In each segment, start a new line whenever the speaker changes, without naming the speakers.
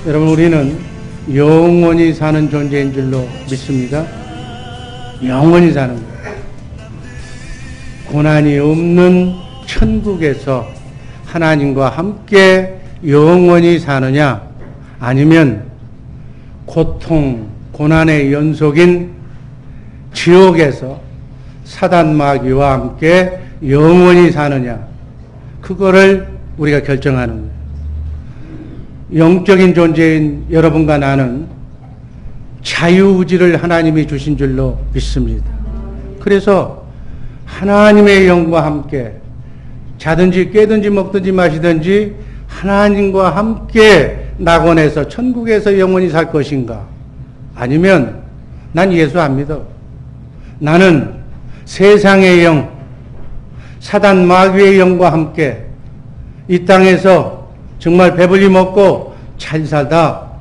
여러분, 우리는 영원히 사는 존재인 줄로 믿습니다. 영원히 사는 거예요. 고난이 없는 천국에서 하나님과 함께 영원히 사느냐, 아니면 고통, 고난의 연속인 지옥에서 사단 마귀와 함께 영원히 사느냐, 그거를 우리가 결정하는 거예요. 영적인 존재인 여러분과 나는 자유의지를 하나님이 주신 줄로 믿습니다. 그래서 하나님의 영과 함께 자든지 깨든지 먹든지 마시든지 하나님과 함께 낙원에서 천국에서 영원히 살 것인가, 아니면 난 예수 안 믿어, 나는 세상의 영, 사단 마귀의 영과 함께 이 땅에서 정말 배불리 먹고 잘 살다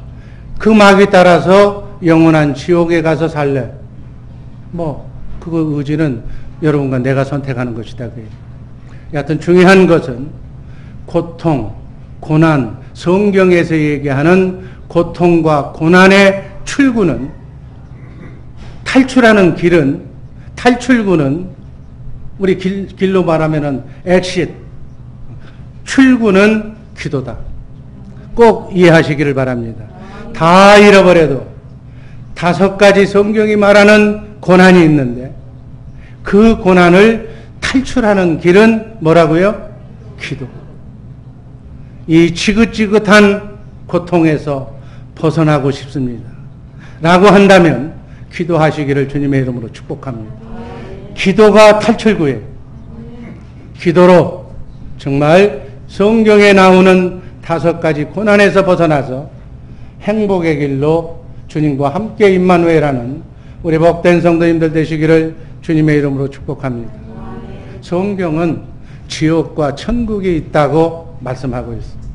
그 마귀 따라서 영원한 지옥에 가서 살래, 그거 의지는 여러분과 내가 선택하는 것이다. 여하튼 중요한 것은 고통, 고난, 성경에서 얘기하는 고통과 고난의 출구는, 탈출하는 길은, 탈출구는, 우리 길로 말하면은 엑싯, 출구는 기도다. 꼭 이해하시기를 바랍니다. 다 잃어버려도 5가지 성경이 말하는 고난이 있는데, 그 고난을 탈출하는 길은 뭐라고요? 기도. 이 지긋지긋한 고통에서 벗어나고 싶습니다 라고 한다면 기도하시기를 주님의 이름으로 축복합니다. 기도가 탈출구예요. 기도로 정말 성경에 나오는 5가지 고난에서 벗어나서 행복의 길로 주님과 함께 임마누엘하는 우리 복된 성도님들 되시기를 주님의 이름으로 축복합니다. 성경은 지옥과 천국이 있다고 말씀하고 있습니다.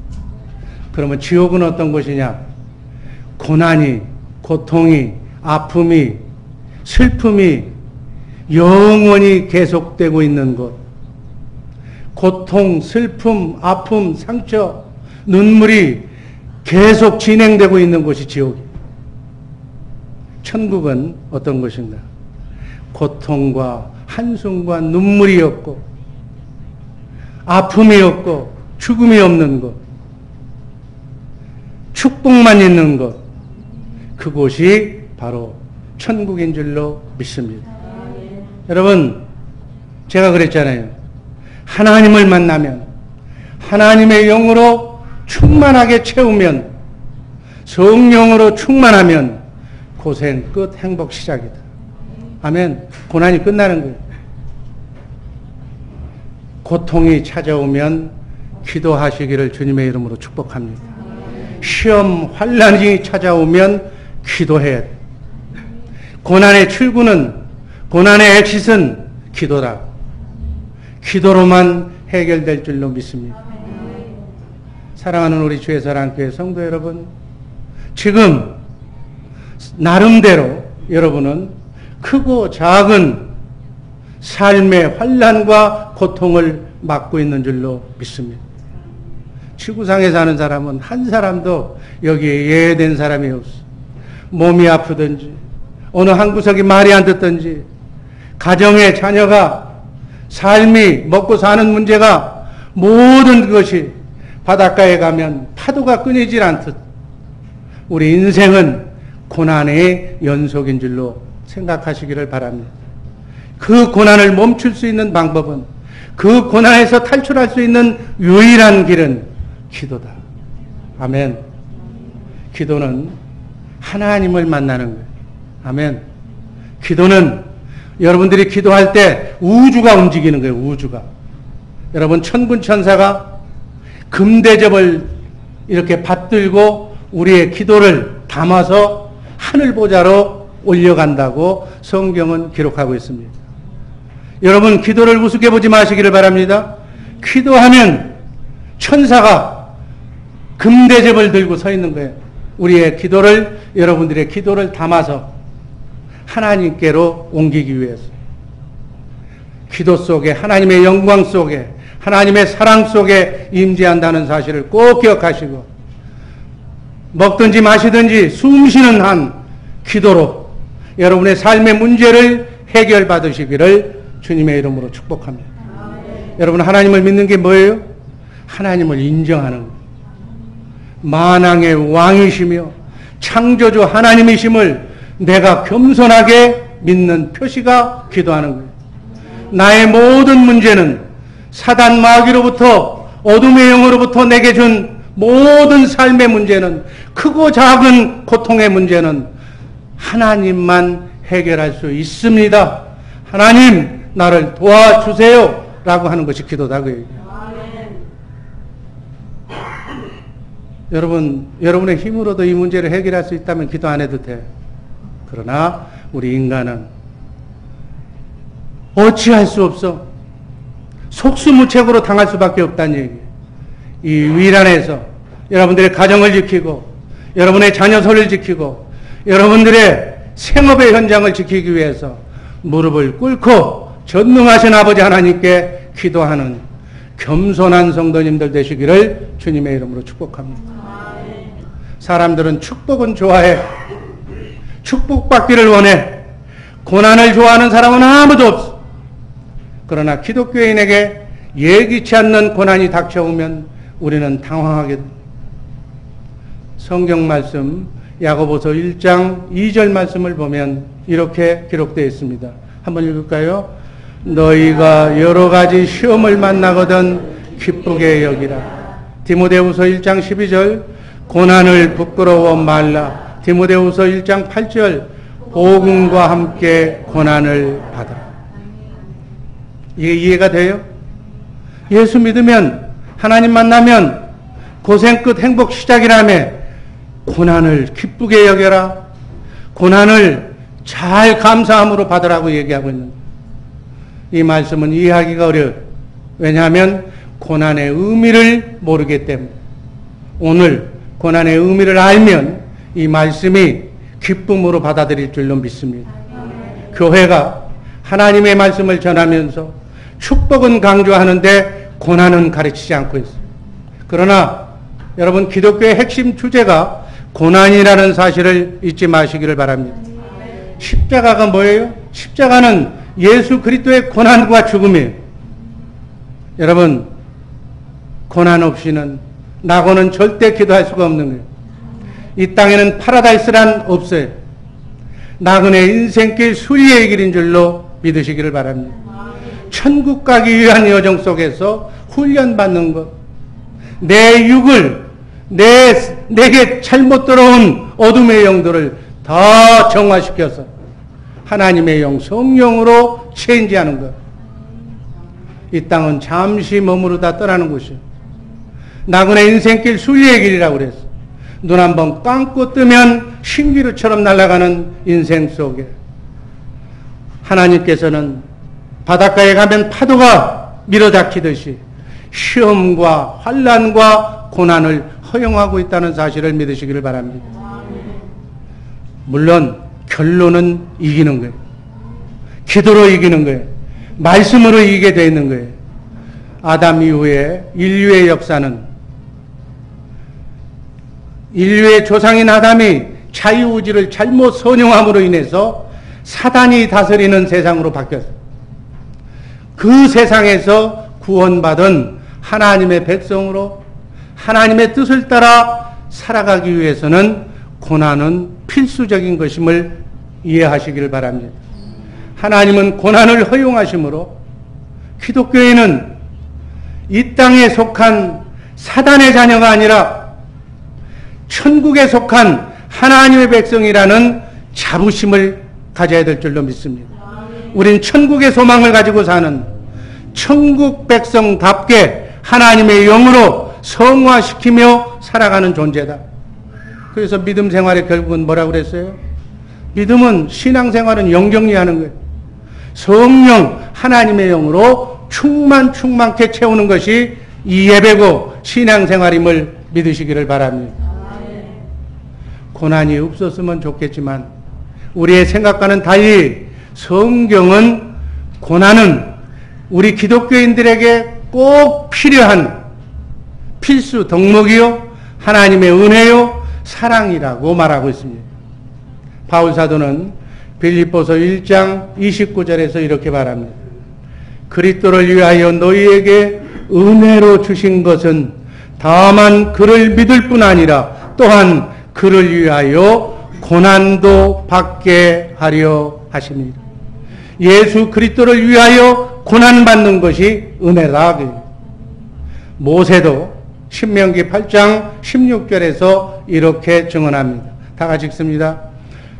그러면 지옥은 어떤 곳이냐? 고난이, 고통이, 아픔이, 슬픔이 영원히 계속되고 있는 곳. 고통, 슬픔, 아픔, 상처, 눈물이 계속 진행되고 있는 곳이 지옥이에요. 천국은 어떤 곳인가? 고통과 한숨과 눈물이 없고 아픔이 없고 죽음이 없는 곳, 축복만 있는 곳, 그곳이 바로 천국인 줄로 믿습니다. 여러분, 제가 그랬잖아요. 하나님을 만나면, 하나님의 영으로 충만하게 채우면, 성령으로 충만하면 고생 끝, 행복 시작이다. 아멘. 고난이 끝나는 거예요. 고통이 찾아오면 기도하시기를 주님의 이름으로 축복합니다. 시험, 환난이 찾아오면 기도해야 돼. 고난의 출구는, 고난의 엑싯은 기도다. 기도로만 해결될 줄로 믿습니다. 사랑하는 우리 주의 사랑교회 성도 여러분, 지금 나름대로 여러분은 크고 작은 삶의 환난과 고통을 맞고 있는 줄로 믿습니다. 지구상에 사는 사람은 한 사람도 여기에 예외된 사람이 없어. 몸이 아프든지, 어느 한 구석이 말이 안 듣든지, 가정의 자녀가, 삶이, 먹고 사는 문제가, 모든 것이 바닷가에 가면 파도가 끊이질 않듯 우리 인생은 고난의 연속인 줄로 생각하시기를 바랍니다. 그 고난을 멈출 수 있는 방법은, 그 고난에서 탈출할 수 있는 유일한 길은 기도다. 아멘. 기도는 하나님을 만나는 거예요. 아멘. 기도는 여러분들이 기도할 때 우주가 움직이는 거예요. 우주가. 여러분, 천군 천사가 금대접을 이렇게 받들고 우리의 기도를 담아서 하늘보좌로 올려간다고 성경은 기록하고 있습니다. 여러분, 기도를 우습게 보지 마시기를 바랍니다. 기도하면 천사가 금대접을 들고 서 있는 거예요. 우리의 기도를, 여러분들의 기도를 담아서 하나님께로 옮기기 위해서. 기도 속에, 하나님의 영광 속에, 하나님의 사랑 속에 임재한다는 사실을 꼭 기억하시고, 먹든지 마시든지 숨 쉬는 한 기도로 여러분의 삶의 문제를 해결받으시기를 주님의 이름으로 축복합니다. 여러분, 하나님을 믿는 게 뭐예요? 하나님을 인정하는 거예요. 만왕의 왕이시며 창조주 하나님이심을 내가 겸손하게 믿는 표시가 기도하는 거예요. 나의 모든 문제는 사단 마귀로부터 어둠의 영으로부터 내게 준 모든 삶의 문제는, 크고 작은 고통의 문제는 하나님만 해결할 수 있습니다. 하나님, 나를 도와주세요 라고 하는 것이 기도다 그 얘기예요. 여러분, 여러분의 힘으로도 이 문제를 해결할 수 있다면 기도 안 해도 돼. 그러나 우리 인간은 어찌할 수 없어. 속수무책으로 당할 수밖에 없다는 얘기예요. 이 위란에서 여러분들의 가정을 지키고 여러분의 자녀소를 지키고 여러분들의 생업의 현장을 지키기 위해서 무릎을 꿇고 전능하신 아버지 하나님께 기도하는 겸손한 성도님들 되시기를 주님의 이름으로 축복합니다. 사람들은 축복은 좋아해. 축복받기를 원해. 고난을 좋아하는 사람은 아무도 없어. 그러나 기독교인에게 예기치 않는 고난이 닥쳐오면 우리는 당황하게 됩니다. 성경 말씀 야고보서 1장 2절 말씀을 보면 이렇게 기록되어 있습니다. 한번 읽을까요? 너희가 여러 가지 시험을 만나거든 기쁘게 여기라. 디모데후서 1장 12절 고난을 부끄러워 말라. 디모데후서 1장 8절 복음과 함께 고난을 받으라. 이게 이해가 돼요? 예수 믿으면, 하나님 만나면 고생 끝 행복 시작이라며 고난을 기쁘게 여겨라. 고난을 잘 감사함으로 받으라고 얘기하고 있는 거예요. 이 말씀은 이해하기가 어려워요. 왜냐하면 고난의 의미를 모르기 때문에. 오늘 고난의 의미를 알면 이 말씀이 기쁨으로 받아들일 줄로 믿습니다. 교회가 하나님의 말씀을 전하면서 축복은 강조하는데 고난은 가르치지 않고 있어요. 그러나 여러분, 기독교의 핵심 주제가 고난이라는 사실을 잊지 마시기를 바랍니다. 십자가가 뭐예요? 십자가는 예수 그리스도의 고난과 죽음이에요. 여러분, 고난 없이는, 낙오는 절대 기도할 수가 없는 거예요. 이 땅에는 파라다이스란 없어요. 나그네 인생길 수리의 길인 줄로 믿으시기를 바랍니다. 천국 가기 위한 여정 속에서 훈련받는 것, 내 육을, 내게 잘못 들어온 어둠의 영들을 다 정화시켜서 하나님의 영, 성령으로 체인지하는 것. 이 땅은 잠시 머무르다 떠나는 곳이에요. 나그네 인생길 순리의 길이라고 그랬어. 눈 한번 감고 뜨면 신기루처럼 날아가는 인생 속에 하나님께서는 바닷가에 가면 파도가 밀어닥치듯이 시험과 환난과 고난을 허용하고 있다는 사실을 믿으시기를 바랍니다. 물론 결론은 이기는 거예요. 기도로 이기는 거예요. 말씀으로 이기게 되어 있는 거예요. 아담 이후에 인류의 역사는 인류의 조상인 아담이 자유의지를 잘못 선용함으로 인해서 사단이 다스리는 세상으로 바뀌었어요. 그 세상에서 구원받은 하나님의 백성으로 하나님의 뜻을 따라 살아가기 위해서는 고난은 필수적인 것임을 이해하시기를 바랍니다. 하나님은 고난을 허용하심으로 기독교인은 이 땅에 속한 사단의 자녀가 아니라 천국에 속한 하나님의 백성이라는 자부심을 가져야 될 줄로 믿습니다. 우린 천국의 소망을 가지고 사는 천국 백성답게 하나님의 영으로 성화시키며 살아가는 존재다. 그래서 믿음 생활의 결국은 뭐라고 그랬어요? 믿음은, 신앙생활은 영정리하는 거예요. 성령 하나님의 영으로 충만케 채우는 것이 이 예배고 신앙생활임을 믿으시기를 바랍니다. 고난이 없었으면 좋겠지만 우리의 생각과는 달리 성경은 고난은 우리 기독교인들에게 꼭 필요한 필수 덕목이요, 하나님의 은혜요, 사랑이라고 말하고 있습니다. 바울 사도는 빌립보서 1장 29절에서 이렇게 말합니다. 그리스도를 위하여 너희에게 은혜로 주신 것은 다만 그를 믿을 뿐 아니라 또한 그를 위하여 고난도 받게 하려 하십니다. 예수 그리스도를 위하여 고난받는 것이 은혜다. 모세도 신명기 8장 16절에서 이렇게 증언합니다. 다 같이 읽습니다.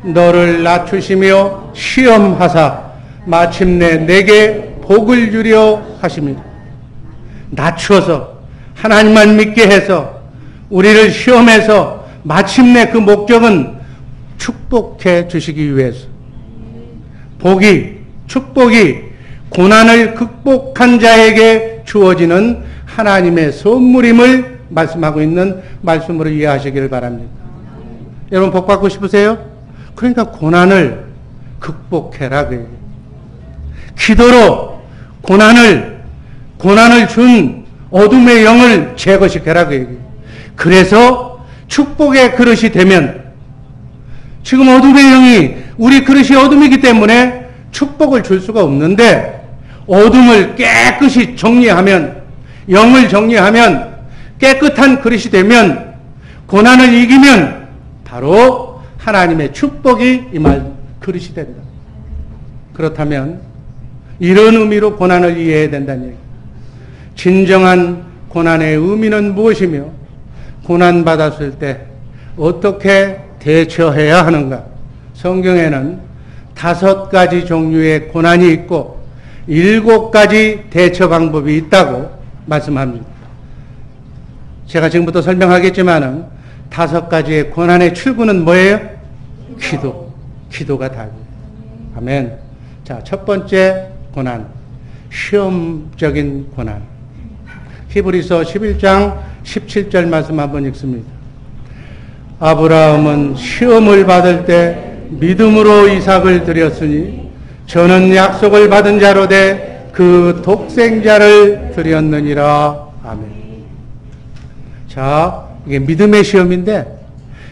너를 낮추시며 시험하사 마침내 내게 복을 주려 하십니다. 낮추어서 하나님만 믿게 해서 우리를 시험해서 마침내 그 목적은 축복해 주시기 위해서 축복이 고난을 극복한 자에게 주어지는 하나님의 선물임을 말씀하고 있는 말씀으로 이해하시기를 바랍니다. 여러분 복 받고 싶으세요? 그러니까 고난을 극복해라. 기도로 고난을 준 어둠의 영을 제거시켜라. 그래서 축복의 그릇이 되면 지금 어둠의 영이 우리 그릇이 어둠이기 때문에 축복을 줄 수가 없는데 어둠을 깨끗이 정리하면 영을 정리하면 깨끗한 그릇이 되면 고난을 이기면 바로 하나님의 축복이 임할 그릇이 된다. 그렇다면 이런 의미로 고난을 이해해야 된다는 얘기. 진정한 고난의 의미는 무엇이며 고난받았을 때 어떻게 대처해야 하는가? 성경에는 5가지 종류의 고난이 있고 7가지 대처 방법이 있다고 말씀합니다. 제가 지금부터 설명하겠지만은 5가지의 고난의 출구는 뭐예요? 기도가 답이에요. 아멘. 자, 첫 번째 고난, 시험적인 고난. 히브리서 11장 17절 말씀 한번 읽습니다. 아브라함은 시험을 받을 때 믿음으로 이삭을 드렸으니 저는 약속을 받은 자로 돼 그 독생자를 드렸느니라. 아멘. 자, 이게 믿음의 시험인데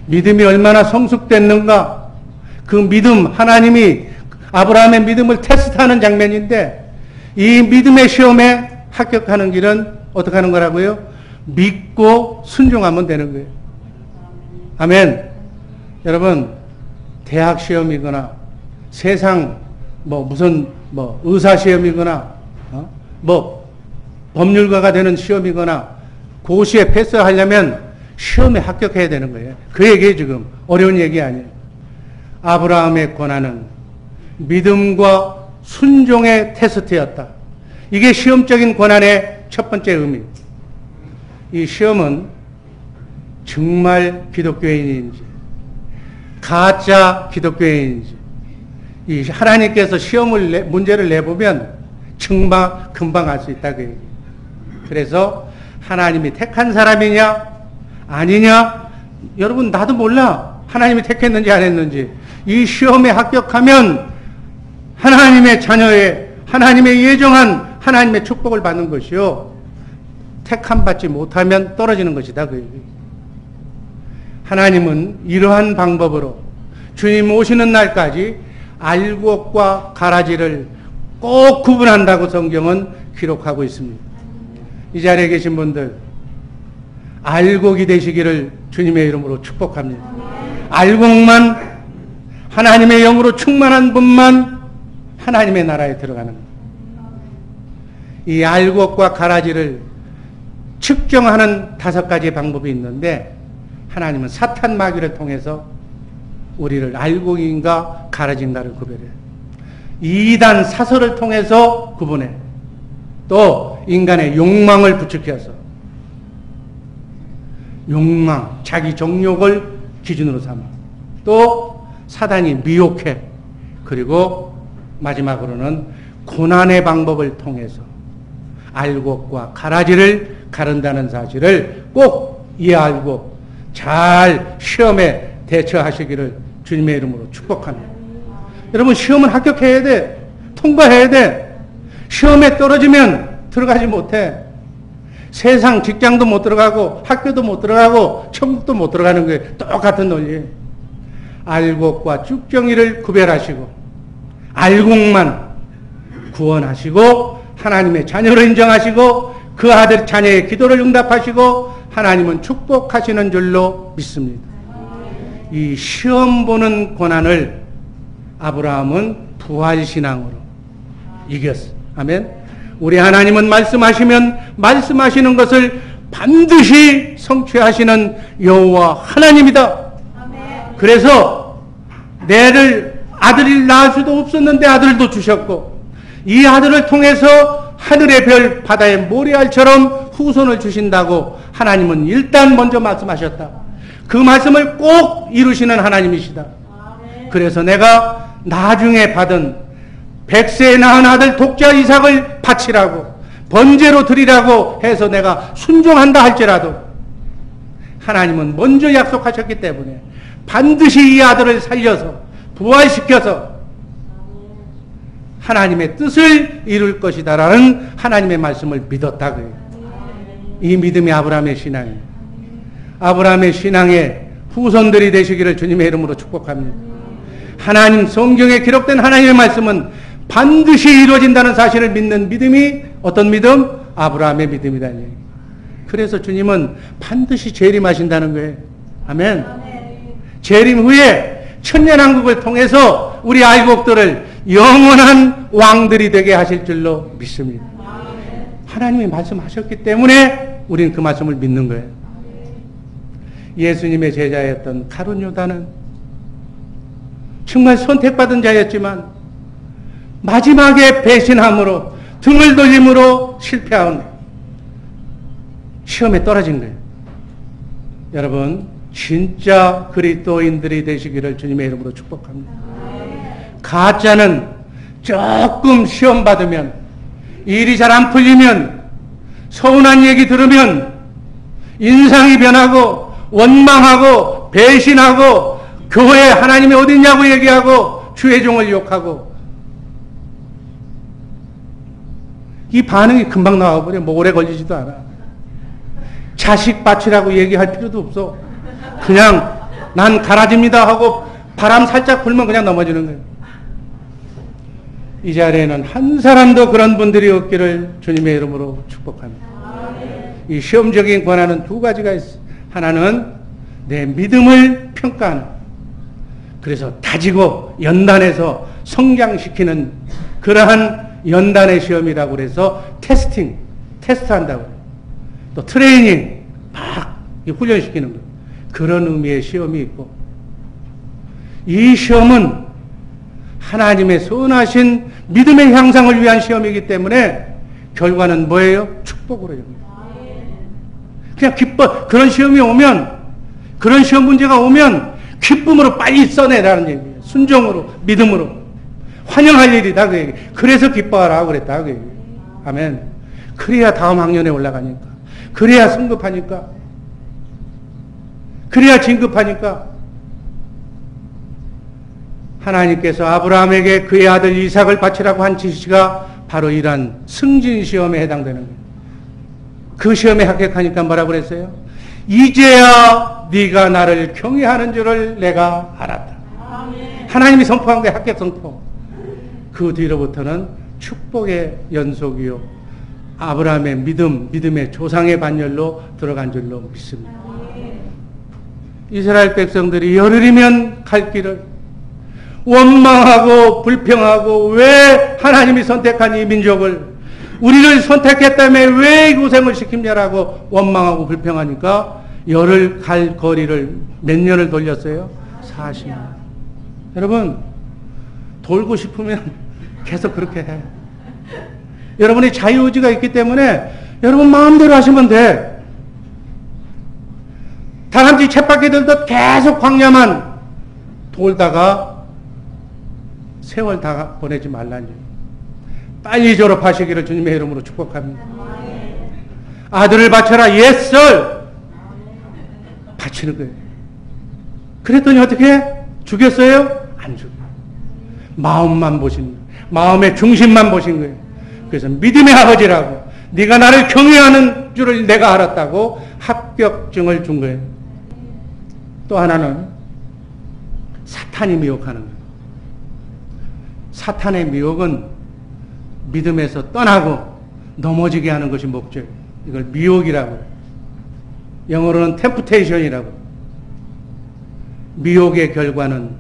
믿음이 얼마나 성숙됐는가, 그 믿음, 하나님이 아브라함의 믿음을 테스트하는 장면인데 이 믿음의 시험에 합격하는 길은 어떻게 하는 거라고요? 믿고 순종하면 되는 거예요. 아멘. 여러분, 대학 시험이거나 세상 무슨 의사 시험이거나 법률가가 되는 시험이거나 고시에 패스하려면 시험에 합격해야 되는 거예요. 그 얘기예요. 지금 어려운 얘기 아니에요. 아브라함의 고난은 믿음과 순종의 테스트였다. 이게 시험적인 고난의 첫 번째 의미. 이 시험은 정말 기독교인인지 가짜 기독교인인지 이 하나님께서 문제를 내보면 금방 알 수 있다. 그 얘기. 그래서 하나님이 택한 사람이냐 아니냐, 여러분 나도 몰라. 하나님이 택했는지 안 했는지. 이 시험에 합격하면 하나님의 자녀의, 하나님의 예정한 하나님의 축복을 받는 것이요, 택함 받지 못하면 떨어지는 것이다. 그 얘기. 하나님은 이러한 방법으로 주님 오시는 날까지 알곡과 가라지를 꼭 구분한다고 성경은 기록하고 있습니다. 이 자리에 계신 분들, 알곡이 되시기를 주님의 이름으로 축복합니다. 알곡만, 하나님의 영으로 충만한 분만 하나님의 나라에 들어가는 겁니다. 이 알곡과 가라지를 측정하는 5가지 방법이 있는데 하나님은 사탄 마귀를 통해서 우리를 알곡인가 가라지인가를 구별해요. 이단 사설을 통해서 구분해. 또 인간의 욕망을 부추겨서, 욕망, 자기 정욕을 기준으로 삼아. 또 사단이 미혹해. 그리고 마지막으로는 고난의 방법을 통해서 알곡과 가라지를 가른다는 사실을 꼭 이해하고 잘 시험에 대처하시기를 주님의 이름으로 축복합니다. 여러분, 시험은 합격해야 돼. 통과해야 돼. 시험에 떨어지면 들어가지 못해. 세상 직장도 못 들어가고 학교도 못 들어가고 천국도 못 들어가는 거예요. 똑같은 논리예요. 알곡과 쭉정이를 구별하시고 알곡만 구원하시고 하나님의 자녀로 인정하시고 그 아들 자녀의 기도를 응답하시고 하나님은 축복하시는 줄로 믿습니다. 이 시험 보는 고난을 아브라함은 부활신앙으로 이겼어. 아멘. 우리 하나님은 말씀하시면 말씀하시는 것을 반드시 성취하시는 여호와 하나님이다. 그래서 내를 아들을 낳을 수도 없었는데 아들도 주셨고 이 아들을 통해서 하늘의 별 바다의 모래알처럼 후손을 주신다고 하나님은 일단 먼저 말씀하셨다. 그 말씀을 꼭 이루시는 하나님이시다. 그래서 내가 나중에 받은 100세에 낳은 아들 독자 이삭을 바치라고 번제로 드리라고 해서 내가 순종한다 할지라도 하나님은 먼저 약속하셨기 때문에 반드시 이 아들을 살려서 부활시켜서 하나님의 뜻을 이룰 것이다라는 하나님의 말씀을 믿었다고요. 이 믿음이 아브라함의 신앙이에요. 아브라함의 신앙의 후손들이 되시기를 주님의 이름으로 축복합니다. 하나님 성경에 기록된 하나님의 말씀은 반드시 이루어진다는 사실을 믿는 믿음이 어떤 믿음? 아브라함의 믿음이다. 그래서 주님은 반드시 재림하신다는 거예요. 아멘. 재림 후에 천년왕국을 통해서 우리 알곡들을 영원한 왕들이 되게 하실 줄로 믿습니다. 하나님이 말씀하셨기 때문에 우리는 그 말씀을 믿는 거예요. 예수님의 제자였던 가룟 유다는 정말 선택받은 자였지만 마지막에 배신함으로 등을 돌림으로 실패한 시험에 떨어진 거예요. 여러분 진짜 그리스도인들이 되시기를 주님의 이름으로 축복합니다. 가짜는 조금 시험 받으면 일이 잘 안 풀리면 서운한 얘기 들으면 인상이 변하고 원망하고 배신하고 교회 하나님이 어딨냐고 얘기하고 주의 종을 욕하고 이 반응이 금방 나와버려. 뭐 오래 걸리지도 않아. 자식 바치라고 얘기할 필요도 없어. 그냥 난 가라집니다 하고 바람 살짝 불면 그냥 넘어지는 거예요. 이 자리에는 한 사람도 그런 분들이 없기를 주님의 이름으로 축복합니다. 이 시험적인 권한은 두 가지가 있어. 하나는 내 믿음을 평가하는, 그래서 다지고 연단해서 성장시키는 그러한 연단의 시험이라고 그래서 테스트한다고 해요. 또 트레이닝 막 훈련시키는 거예요. 그런 의미의 시험이 있고, 이 시험은 하나님의 선하신 믿음의 향상을 위한 시험이기 때문에 결과는 뭐예요? 축복으로 됩니다. 그냥 기뻐. 그런 시험이 오면, 그런 시험 문제가 오면 기쁨으로 빨리 써내라는 얘기예요. 순종으로, 믿음으로. 환영할 일이다 그 얘기. 그래서 기뻐하라 그랬다 그 얘기. 아멘. 그래야 다음 학년에 올라가니까. 그래야 승급하니까. 그래야 진급하니까. 하나님께서 아브라함에게 그의 아들 이삭을 바치라고 한 지시가 바로 이러한 승진시험에 해당되는 거예요. 그 시험에 합격하니까 뭐라고 그랬어요? 이제야 네가 나를 경외하는 줄을 내가 알았다. 하나님이 선포한 게 합격 선포. 그 뒤로부터는 축복의 연속이요, 아브라함의 믿음의 조상의 반열로 들어간 줄로 믿습니다. 이스라엘 백성들이 열흘이면 갈 길을 원망하고 불평하고, 왜 하나님이 선택한 이 민족을, 우리를 선택했다며 왜 고생을 시킵냐라고 원망하고 불평하니까 열흘 갈 거리를 몇 년을 돌렸어요? 40년. 여러분, 돌고 싶으면 계속 그렇게 해. 여러분이 자유의지가 있기 때문에 여러분 마음대로 하시면 돼. 다람쥐 쳇바퀴 들듯 계속 광야만 돌다가 세월 다 보내지 말라니. 빨리 졸업하시기를 주님의 이름으로 축복합니다. 아들을 바쳐라. Yes, sir. 바치는 거예요. 그랬더니 어떻게? 죽였어요? 안 죽여요. 마음만 보신 거예요. 마음의 중심만 보신 거예요. 그래서 믿음의 아버지라고, 네가 나를 경외하는 줄을 내가 알았다고 합격증을 준 거예요. 또 하나는 사탄이 미혹하는 거예요. 사탄의 미혹은 믿음에서 떠나고 넘어지게 하는 것이 목적이에요. 이걸 미혹이라고 해요. 영어로는 템프테이션이라고. 미혹의 결과는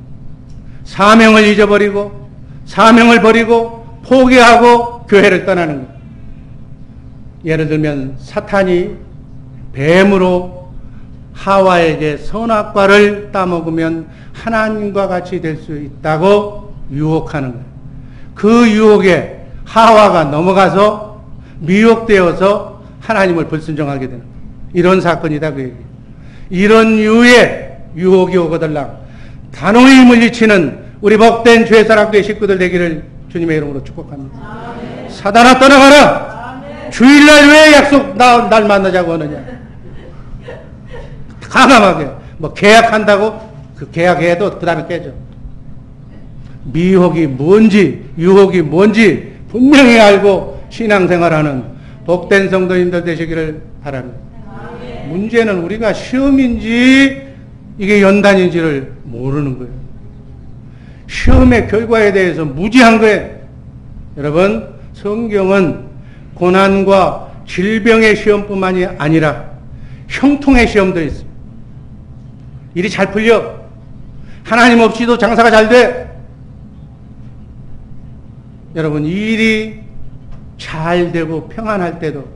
사명을 잊어버리고 사명을 버리고 포기하고 교회를 떠나는 거예요. 예를 들면 사탄이 뱀으로 하와에게 선악과를 따먹으면 하나님과 같이 될 수 있다고 유혹하는 거예요. 그 유혹에 하와가 넘어가서 미혹되어서 하나님을 불순종하게 되는 거예요. 이런 사건이다 그 얘기예요. 이런 유의 유혹이 오거들랑 단호히 물리치는 우리 복된 죄사랑교회 식구들 되기를 주님의 이름으로 축복합니다. 아멘. 사단아 떠나가라. 아멘. 주일날 왜 약속 날 만나자고 하느냐. 강함하게 뭐 계약한다고 그 계약해도 그 다음에 깨져. 미혹이 뭔지 유혹이 뭔지 분명히 알고 신앙생활하는 복된 성도님들 되시기를 바랍니다. 아멘. 문제는 우리가 시험인지 이게 연단인지를 모르는 거예요. 시험의 결과에 대해서 무지한 거예요. 여러분, 성경은 고난과 질병의 시험뿐만이 아니라 형통의 시험도 있습니다. 일이 잘 풀려. 하나님 없이도 장사가 잘 돼. 여러분, 일이 잘 되고 평안할 때도,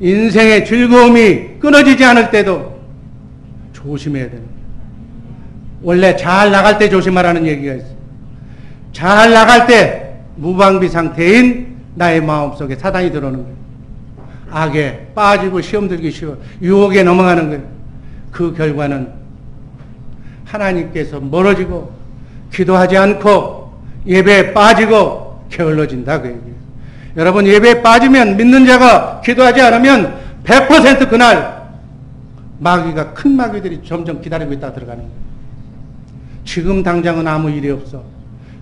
인생의 즐거움이 끊어지지 않을 때도 조심해야 됩니다. 원래 잘 나갈 때 조심하라는 얘기가 있어요. 잘 나갈 때 무방비 상태인 나의 마음속에 사단이 들어오는 거예요. 악에 빠지고 시험 들기 쉬워. 유혹에 넘어가는 거예요. 그 결과는 하나님께서 멀어지고 기도하지 않고 예배에 빠지고 게을러진다 그 얘기예요. 여러분, 예배에 빠지면 믿는 자가 기도하지 않으면 100% 그날 마귀가 큰 마귀들이 점점 기다리고 있다 들어가는 거예요. 지금 당장은 아무 일이 없어.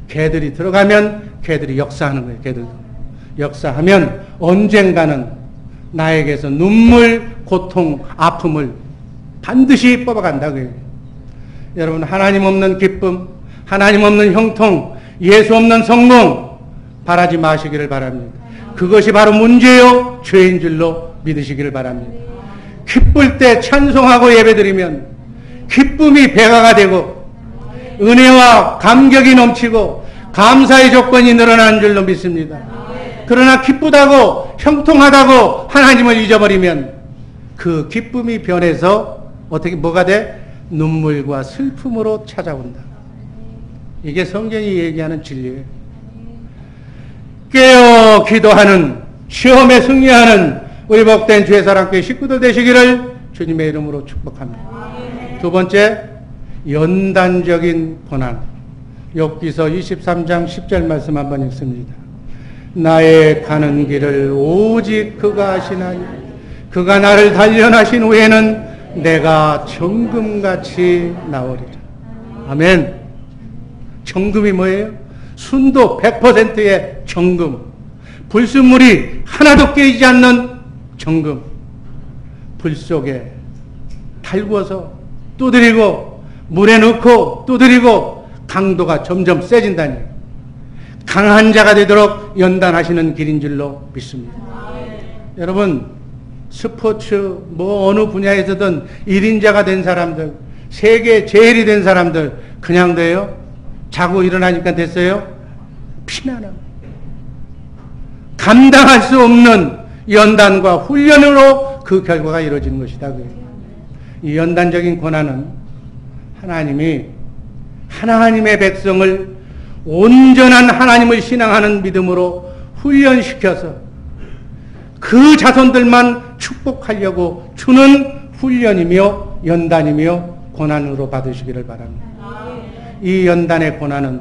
걔들이 들어가면 걔들이 역사하는 거예요. 걔들도 역사하면 언젠가는 나에게서 눈물, 고통, 아픔을 반드시 뽑아간다 그 얘기예요. 여러분, 하나님 없는 기쁨, 하나님 없는 형통, 예수 없는 성공 바라지 마시기를 바랍니다. 그것이 바로 문제요 죄인 줄로 믿으시기를 바랍니다. 기쁠 때 찬송하고 예배드리면 기쁨이 배가가 되고 은혜와 감격이 넘치고 감사의 조건이 늘어나는 줄로 믿습니다. 그러나 기쁘다고 형통하다고 하나님을 잊어버리면 그 기쁨이 변해서 어떻게 뭐가 돼? 눈물과 슬픔으로 찾아온다. 이게 성경이 얘기하는 진리예요. 깨어 기도하는 시험에 승리하는 우리 복된 죄사랑교회 식구들 되시기를 주님의 이름으로 축복합니다. 두 번째, 연단적인 고난. 욥기서 23장 10절 말씀 한번 읽습니다. 나의 가는 길을 오직 그가 아시나니 그가 나를 단련하신 후에는 내가 정금같이 나오리라. 아멘. 정금이 뭐예요? 순도 100%의 정금. 불순물이 하나도 깨지지 않는 정금. 불 속에 달구어서 두드리고 물에 넣고 두드리고 강도가 점점 세진다니. 강한 자가 되도록 연단하시는 길인 줄로 믿습니다. 여러분, 스포츠 뭐 어느 분야에서든 1인자가 된 사람들, 세계 제일이 된 사람들 그냥 돼요? 자고 일어나니까 됐어요? 피나는 감당할 수 없는 연단과 훈련으로 그 결과가 이루어지는 것이다. 이 연단적인 고난은 하나님이 하나님의 백성을 온전한 하나님을 신앙하는 믿음으로 훈련시켜서 그 자손들만 축복하려고 주는 훈련이며 연단이며 고난으로 받으시기를 바랍니다. 이 연단의 고난은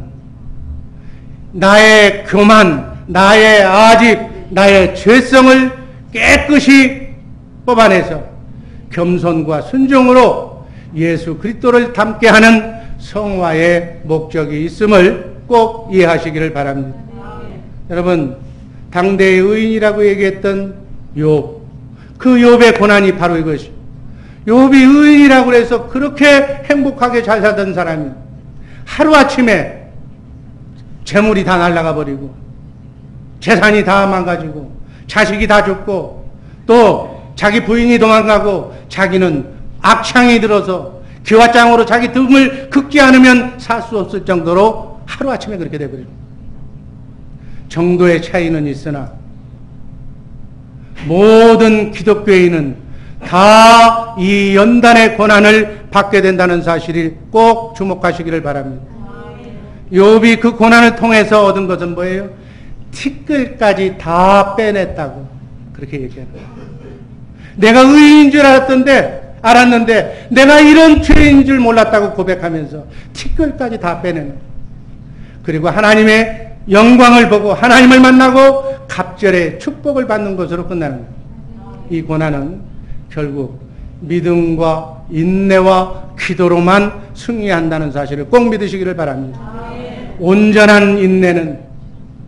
나의 교만, 나의 아집, 나의 죄성을 깨끗이 뽑아내서 겸손과 순종으로 예수 그리스도를 닮게 하는 성화의 목적이 있음을 꼭 이해하시기를 바랍니다. 여러분, 당대의 의인이라고 얘기했던 욥, 그 욥의 고난이 바로 이것이. 욥이 의인이라고 해서 그렇게 행복하게 잘 살던 사람이 하루아침에 재물이 다 날아가 버리고 재산이 다 망가지고 자식이 다 죽고 또 자기 부인이 도망가고 자기는 악창이 들어서 기와장으로 자기 등을 긋지 않으면 살 수 없을 정도로 하루아침에 그렇게 돼버립니다. 정도의 차이는 있으나 모든 기독교인은 다 이 연단의 고난을 받게 된다는 사실을 꼭 주목하시기를 바랍니다. 욥이 그 고난을 통해서 얻은 것은 뭐예요? 티끌까지 다 빼냈다고 그렇게 얘기하는 거예요. 내가 의인인 줄 알았는데 내가 이런 죄인 줄 몰랐다고 고백하면서 티끌까지 다 빼내는 거예요. 그리고 하나님의 영광을 보고 하나님을 만나고 갑절의 축복을 받는 것으로 끝나는 거예요. 이 고난은 결국 믿음과 인내와 기도로만 승리한다는 사실을 꼭 믿으시기를 바랍니다. 온전한 인내는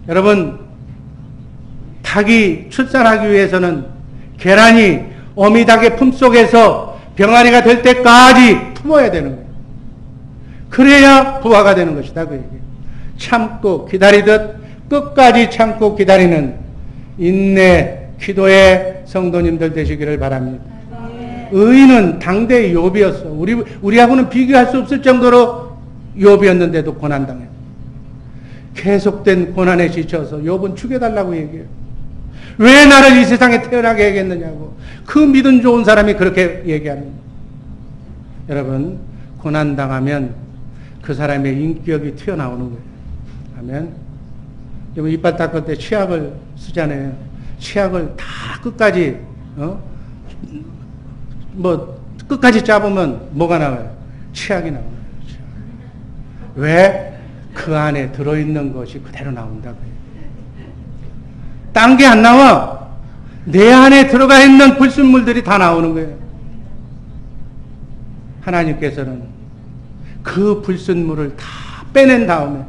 여러분 닭이 출산하기 위해서는 계란이 어미 닭의 품속에서 병아리가 될 때까지 품어야 되는 거예요. 그래야 부화가 되는 것이다 그 얘기예요. 참고 기다리듯 끝까지 참고 기다리는 인내 기도의 성도님들 되시기를 바랍니다. 의인은 당대의 욥이었어. 우리하고는 비교할 수 없을 정도로 욥이었는데도 고난당해요. 계속된 고난에 지쳐서 욥은 죽여달라고 얘기해요. 왜 나를 이 세상에 태어나게 하겠느냐고. 그 믿음 좋은 사람이 그렇게 얘기합니다. 여러분 고난당하면 그 사람의 인격이 튀어나오는 거예요. 아멘. 여러분 이빨 닦을 때 치약을 쓰잖아요. 치약을 다 끝까지 끝까지 짜보면 뭐가 나와요? 치약이 나오는 거예요. 왜? 그 안에 들어있는 것이 그대로 나온다고요. 딴 게 안 나와. 내 안에 들어가 있는 불순물들이 다 나오는 거예요. 하나님께서는 그 불순물을 다 빼낸 다음에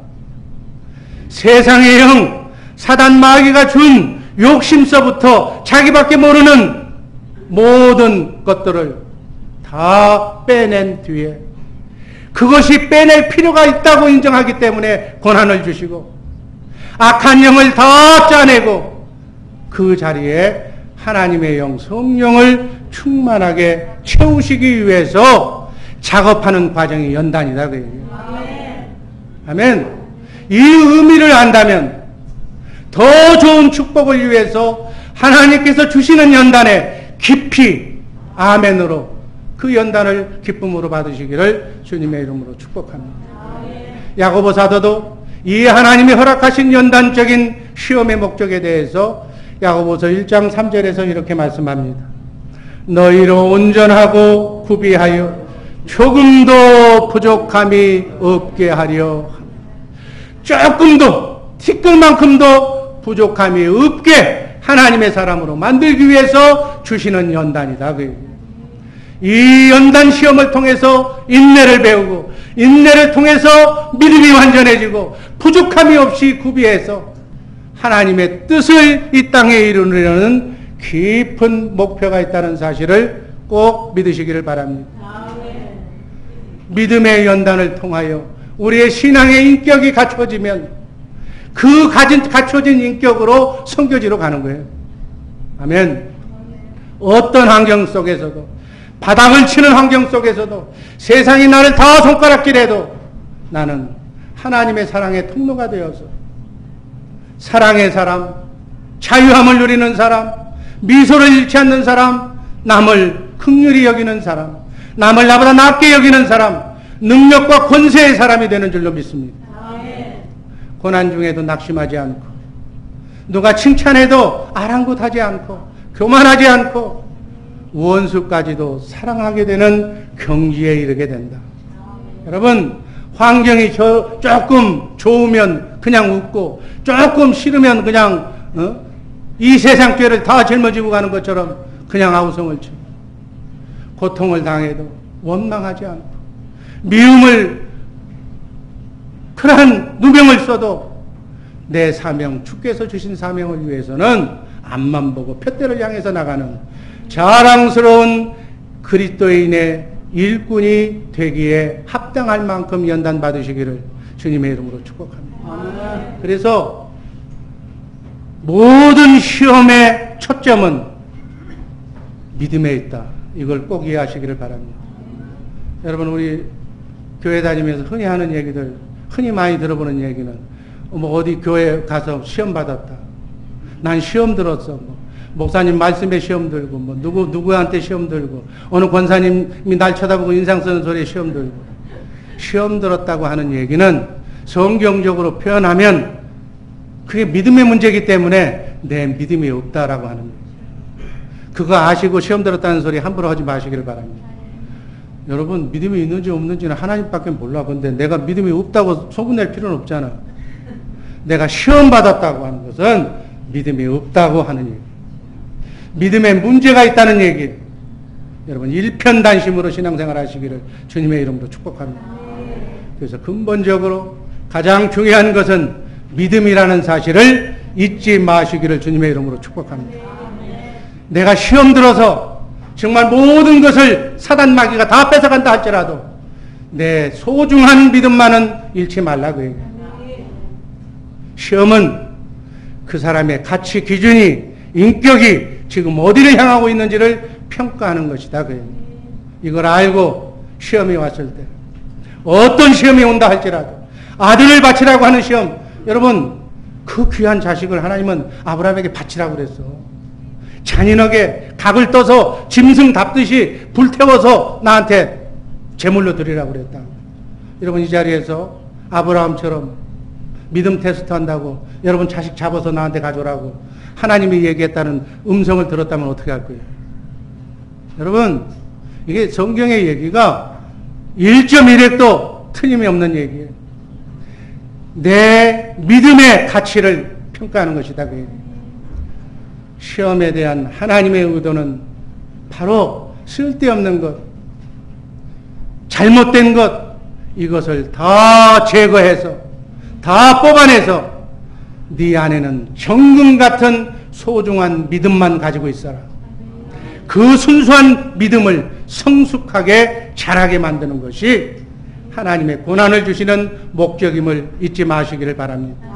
세상의 영, 사단 마귀가 준 욕심서부터 자기밖에 모르는 모든 것들을 다 빼낸 뒤에 그것이 빼낼 필요가 있다고 인정하기 때문에 고난을 주시고 악한 영을 다 짜내고 그 자리에 하나님의 영, 성령을 충만하게 채우시기 위해서 작업하는 과정이 연단이다 그 얘기예요. 아멘. 이 의미를 안다면 더 좋은 축복을 위해서 하나님께서 주시는 연단에 깊이 아멘으로 그 연단을 기쁨으로 받으시기를 주님의 이름으로 축복합니다. 야고보 사도도 이 하나님이 허락하신 연단적인 시험의 목적에 대해서 야고보서 1장 3절에서 이렇게 말씀합니다. 너희로 온전하고 구비하여 조금도 부족함이 없게 하려 조금도 티끌만큼도 부족함이 없게 하나님의 사람으로 만들기 위해서 주시는 연단이다. 이 연단 시험을 통해서 인내를 배우고 인내를 통해서 믿음이 완전해지고 부족함이 없이 구비해서 하나님의 뜻을 이 땅에 이루려는 깊은 목표가 있다는 사실을 꼭 믿으시기를 바랍니다. 믿음의 연단을 통하여 우리의 신앙의 인격이 갖춰지면 그 갖춰진 인격으로 선교지로 가는 거예요. 아멘. 어떤 환경 속에서도 바닥을 치는 환경 속에서도 세상이 나를 다 손가락질해도 나는 하나님의 사랑의 통로가 되어서 사랑의 사람, 자유함을 누리는 사람, 미소를 잃지 않는 사람, 남을 긍휼히 여기는 사람, 남을 나보다 낫게 여기는 사람, 능력과 권세의 사람이 되는 줄로 믿습니다. 고난 중에도 낙심하지 않고 누가 칭찬해도 아랑곳하지 않고 교만하지 않고 원수까지도 사랑하게 되는 경지에 이르게 된다. 여러분 환경이 조금 좋으면 그냥 웃고 조금 싫으면 그냥 이 세상 죄를 다 짊어지고 가는 것처럼 그냥 아우성을 치고 고통을 당해도 원망하지 않고 미움을 그러한 누명을 써도 내 사명, 주께서 주신 사명을 위해서는 앞만 보고 푯대를 향해서 나가는 자랑스러운 그리스도인의 일꾼이 되기에 합당할 만큼 연단 받으시기를 주님의 이름으로 축복합니다. 그래서 모든 시험의 초점은 믿음에 있다. 이걸 꼭 이해하시기를 바랍니다. 여러분, 우리 교회 다니면서 흔히 하는 얘기들, 흔히 많이 들어보는 얘기는 뭐 어디 교회 가서 시험 받았다. 난 시험 들었어. 뭐 목사님 말씀에 시험 들고, 뭐 누구한테 시험 들고, 어느 권사님이 날 쳐다보고 인상 쓰는 소리에 시험 들고. 시험 들었다고 하는 얘기는 성경적으로 표현하면 그게 믿음의 문제이기 때문에 내 믿음이 없다라고 하는 거예요. 그거 아시고 시험 들었다는 소리 함부로 하지 마시기를 바랍니다. 여러분, 믿음이 있는지 없는지는 하나님밖에 몰라. 근데 내가 믿음이 없다고 소문낼 필요는 없잖아. 내가 시험 받았다고 하는 것은 믿음이 없다고 하는 얘기. 믿음에 문제가 있다는 얘기. 여러분, 일편단심으로 신앙생활 하시기를 주님의 이름으로 축복합니다. 그래서 근본적으로 가장 중요한 것은 믿음이라는 사실을 잊지 마시기를 주님의 이름으로 축복합니다. 내가 시험 들어서 정말 모든 것을 사단 마귀가 다 뺏어간다 할지라도 내 소중한 믿음만은 잃지 말라 그 얘기예요. 시험은 그 사람의 가치 기준이, 인격이 지금 어디를 향하고 있는지를 평가하는 것이다 그 얘기예요. 이걸 알고 시험이 왔을 때, 어떤 시험이 온다 할지라도, 아들을 바치라고 하는 시험, 여러분, 그 귀한 자식을 하나님은 아브라함에게 바치라고 그랬어. 잔인하게 각을 떠서 짐승 답듯이 불태워서 나한테 제물로 드리라고 그랬다. 여러분, 이 자리에서 아브라함처럼 믿음 테스트 한다고 여러분 자식 잡아서 나한테 가져오라고 하나님이 얘기했다는 음성을 들었다면 어떻게 할 거예요? 여러분, 이게 성경의 얘기가 1.1핵도 틀림이 없는 얘기예요. 내 믿음의 가치를 평가하는 것이다 그 얘기예요. 시험에 대한 하나님의 의도는 바로 쓸데없는 것, 잘못된 것, 이것을 다 제거해서, 다 뽑아내서 네 안에는 정금 같은 소중한 믿음만 가지고 있어라. 그 순수한 믿음을 성숙하게 자라게 만드는 것이 하나님의 고난을 주시는 목적임을 잊지 마시기를 바랍니다.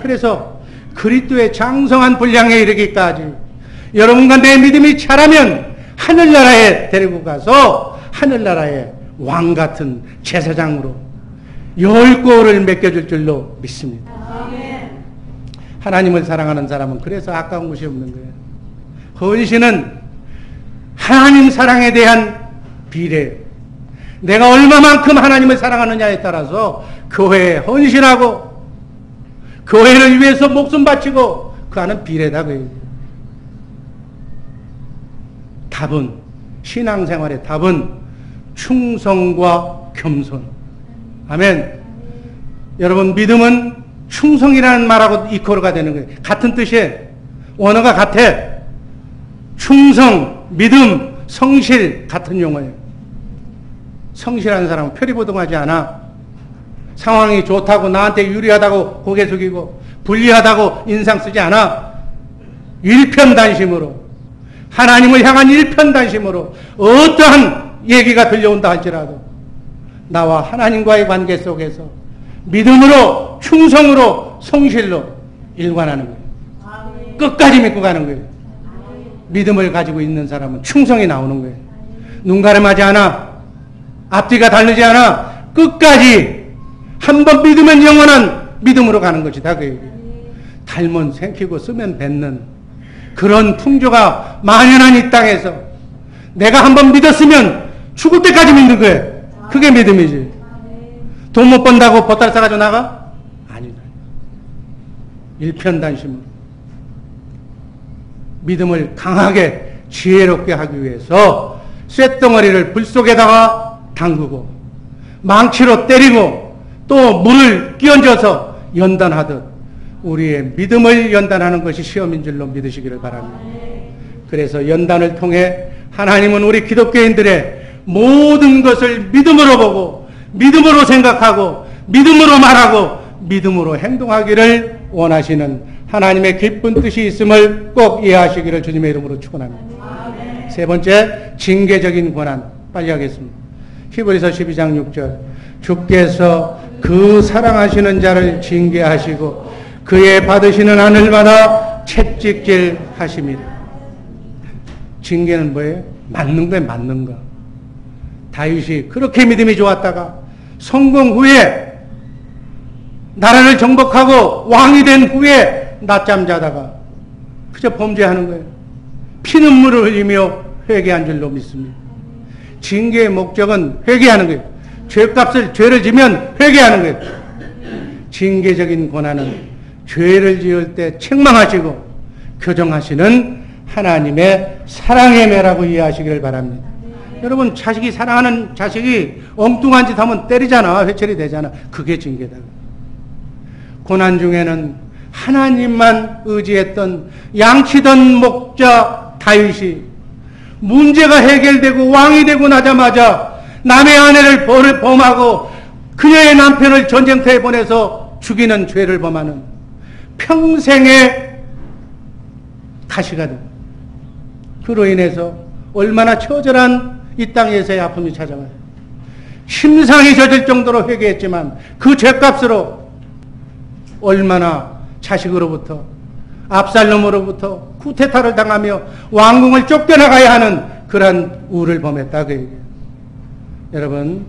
그래서 그리스도의 장성한 분량에 이르기까지 여러분과 내 믿음이 자라면 하늘나라에 데리고 가서 하늘나라의 왕 같은 제사장으로 열고를 맡겨줄 줄로 믿습니다. 하나님을 사랑하는 사람은 그래서 아까운 것이 없는 거예요. 헌신은 하나님 사랑에 대한 비례. 내가 얼마만큼 하나님을 사랑하느냐에 따라서 교회에 헌신하고 교회를 위해서 목숨 바치고 그 하는 비례다. 답은, 신앙생활의 답은 충성과 겸손. 아멘. 여러분, 믿음은 충성이라는 말하고 이코르가 되는 거예요. 같은 뜻이에요. 원어가 같아. 충성, 믿음, 성실 같은 용어예요. 성실한 사람은 표리부동하지 않아. 상황이 좋다고 나한테 유리하다고 고개 숙이고 불리하다고 인상 쓰지 않아. 일편단심으로, 하나님을 향한 일편단심으로 어떠한 얘기가 들려온다 할지라도 나와 하나님과의 관계 속에서 믿음으로, 충성으로, 성실로 일관하는 거예요. 끝까지 믿고 가는 거예요. 믿음을 가지고 있는 사람은 충성이 나오는 거예요. 눈 가림하지 않아. 앞뒤가 다르지 않아. 끝까지 한번 믿으면 영원한 믿음으로 가는 것이다 그 얘기예요. 달면 생기고 쓰면 뱉는 그런 풍조가 만연한 이 땅에서 내가 한번 믿었으면 죽을 때까지 믿는 거예요. 그게 믿음이지. 돈 못 번다고 보따리 싸가지고 나가? 아니다. 일편단심으로 믿음을 강하게 지혜롭게 하기 위해서 쇳덩어리를 불 속에다가 담그고 망치로 때리고 또 물을 끼얹어서 연단하듯 우리의 믿음을 연단하는 것이 시험인 줄로 믿으시기를 바랍니다. 그래서 연단을 통해 하나님은 우리 기독교인들의 모든 것을 믿음으로 보고 믿음으로 생각하고 믿음으로 말하고 믿음으로 행동하기를 원하시는 하나님의 기쁜 뜻이 있음을 꼭 이해하시기를 주님의 이름으로 축원합니다. 세 번째, 징계적인 고난. 빨리 하겠습니다. 히브리서 12장 6절. 주께서 그 사랑하시는 자를 징계하시고 그의 받으시는 하늘마다 채찍질 하십니다. 징계는 뭐예요? 맞는 거예요, 맞는 거. 다윗이 그렇게 믿음이 좋았다가 성공 후에 나라를 정복하고 왕이 된 후에 낮잠 자다가 그저 범죄하는 거예요. 피눈물을 흘리며 회개한 줄로 믿습니다. 징계의 목적은 회개하는 거예요. 죄값을, 죄를 지면 회개하는 거예요. 징계적인 고난은 죄를 지을 때 책망하시고 교정하시는 하나님의 사랑의 매라고 이해하시기를 바랍니다. 여러분, 자식이 사랑하는 자식이 엉뚱한 짓 하면 때리잖아. 회초리 되잖아. 그게 징계다. 고난 중에는 하나님만 의지했던 양치던 목자 다윗이 문제가 해결되고 왕이 되고 나자마자 남의 아내를 범하고 그녀의 남편을 전쟁터에 보내서 죽이는 죄를 범하는 평생의 가시가 됩니다. 그로 인해서 얼마나 처절한 이 땅에서의 아픔이 찾아와요. 심상이 젖을 정도로 회개했지만 그 죄값으로 얼마나 자식으로부터 압살롬으로부터 쿠데타를 당하며 왕궁을 쫓겨나가야 하는 그러한 우를 범했다 그 얘기예요. 여러분,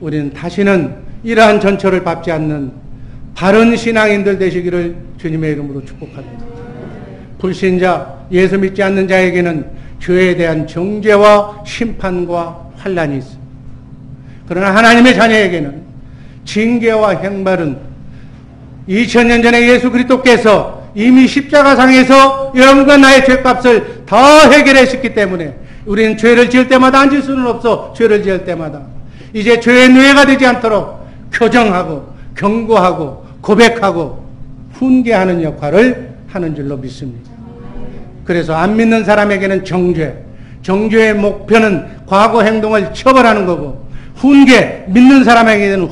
우리는 다시는 이러한 전철을 밟지 않는 바른 신앙인들 되시기를 주님의 이름으로 축복합니다. 불신자, 예수 믿지 않는 자에게는 죄에 대한 정죄와 심판과 환난이 있습니다. 그러나 하나님의 자녀에게는 징계와 형벌은 2000년 전에 예수 그리스도께서 이미 십자가상에서 여러분과 나의 죄값을 다 해결하셨기 때문에 우리는 죄를 지을 때마다 앉을 수는 없어. 죄를 지을 때마다 이제 죄의 노예가 되지 않도록 교정하고 경고하고 고백하고 훈계하는 역할을 하는 줄로 믿습니다. 그래서 안 믿는 사람에게는 정죄의 목표는 과거 행동을 처벌하는 거고, 훈계, 믿는 사람에게는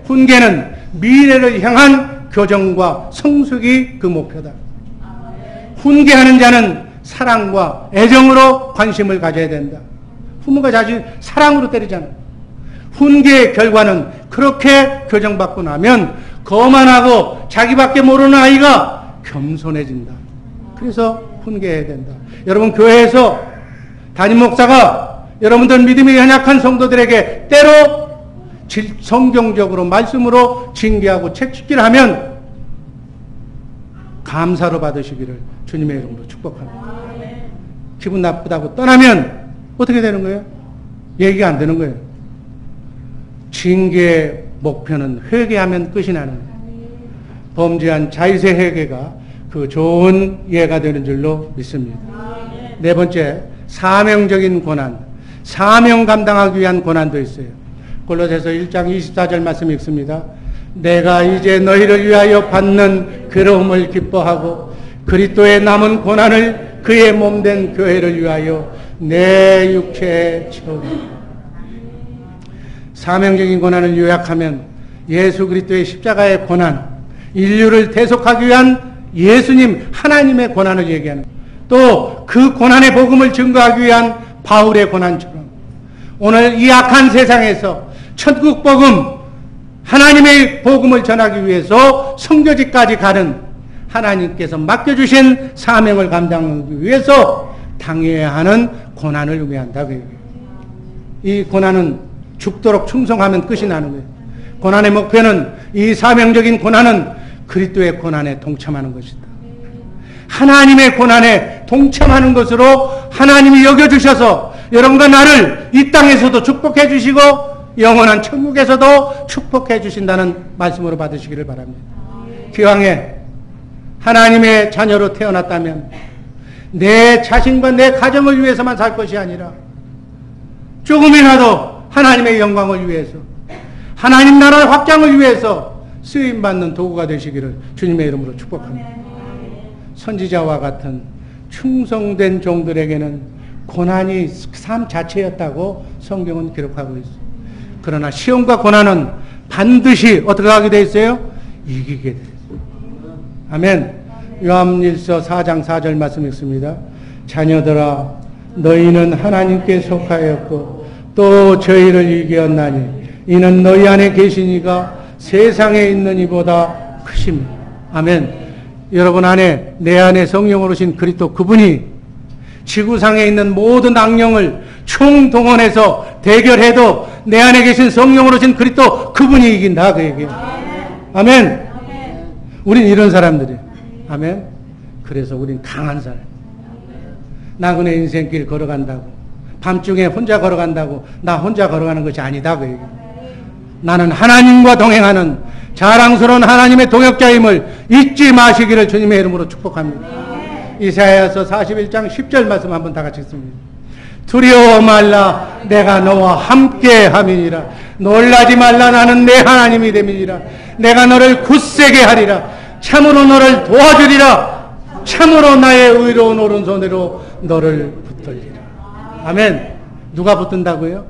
훈계는 미래를 향한 교정과 성숙이 그 목표다. 훈계하는 자는 사랑과 애정으로 관심을 가져야 된다. 부모가 자식 사랑으로 때리잖아. 훈계의 결과는 그렇게 교정받고 나면 거만하고 자기밖에 모르는 아이가 겸손해진다. 그래서 훈계해야 된다. 여러분, 교회에서 담임 목사가 여러분들 믿음이 연약한 성도들에게 때로 성경적으로 말씀으로 징계하고 채찍질하면 감사로 받으시기를 주님의 이름으로 축복합니다. 기분 나쁘다고 떠나면 어떻게 되는 거예요? 얘기가 안 되는 거예요. 징계의 목표는 회개하면 끝이 나는 거예요. 범죄한 자의세 회개가 그 좋은 예가 되는 줄로 믿습니다. 네 번째, 사명적인 고난. 사명 감당하기 위한 고난도 있어요. 골로새서 1장 24절 말씀 읽습니다. 내가 이제 너희를 위하여 받는 괴로움을 기뻐하고 그리스도의 남은 고난을 그의 몸된 교회를 위하여 내 육체에 채우리. 사명적인 고난을 요약하면 예수 그리스도의 십자가의 고난, 인류를 대속하기 위한 예수님 하나님의 고난을 얘기하는, 또 그 고난의 복음을 증거하기 위한 바울의 고난처럼 오늘 이 악한 세상에서 천국 복음, 하나님의 복음을 전하기 위해서 선교지까지 가는 하나님께서 맡겨주신 사명을 감당하기 위해서 당해야 하는 고난을 의미한다. 이 고난은 죽도록 충성하면 끝이 나는 거예요. 고난의 목표는, 이 사명적인 고난은 그리스도의 고난에 동참하는 것이다. 하나님의 고난에 동참하는 것으로 하나님이 여겨주셔서 여러분과 나를 이 땅에서도 축복해 주시고 영원한 천국에서도 축복해 주신다는 말씀으로 받으시기를 바랍니다. 기왕에 하나님의 자녀로 태어났다면 내 자신과 내 가정을 위해서만 살 것이 아니라 조금이라도 하나님의 영광을 위해서, 하나님 나라의 확장을 위해서 쓰임받는 도구가 되시기를 주님의 이름으로 축복합니다. 선지자와 같은 충성된 종들에게는 고난이 삶 자체였다고 성경은 기록하고 있어요. 그러나 시험과 고난은 반드시 어떻게 하게 되어 있어요? 이기게 되어 있어요. 아멘. 요한일서 4장 4절 말씀 읽습니다. 자녀들아 너희는 하나님께 속하였고 또 저희를 이기었나니 이는 너희 안에 계신 이가 세상에 있는 이보다 크심이라. 아멘. 여러분 안에 내 안에 성령으로 오신 그리스도 그분이 지구상에 있는 모든 악령을 총동원해서 대결해도 내 안에 계신 성령으로 오신 그리스도 그분이 이긴다 그 얘기예요. 아멘. 우린 이런 사람들이에요. 아멘. 그래서 우린 강한 사람. 나그네 인생길 걸어간다고 밤중에 혼자 걸어간다고 나 혼자 걸어가는 것이 아니다 그 얘기예요. 나는 하나님과 동행하는 자랑스러운 하나님의 동역자임을 잊지 마시기를 주님의 이름으로 축복합니다. 이사야서 41장 10절 말씀 한번 다 같이 읽습니다. 두려워 말라 내가 너와 함께 함이니라. 놀라지 말라 나는 내 하나님이 됨이니라. 내가 너를 굳세게 하리라. 참으로 너를 도와주리라. 참으로 나의 의로운 오른손으로 너를 붙들리라. 아멘. 누가 붙든다고요?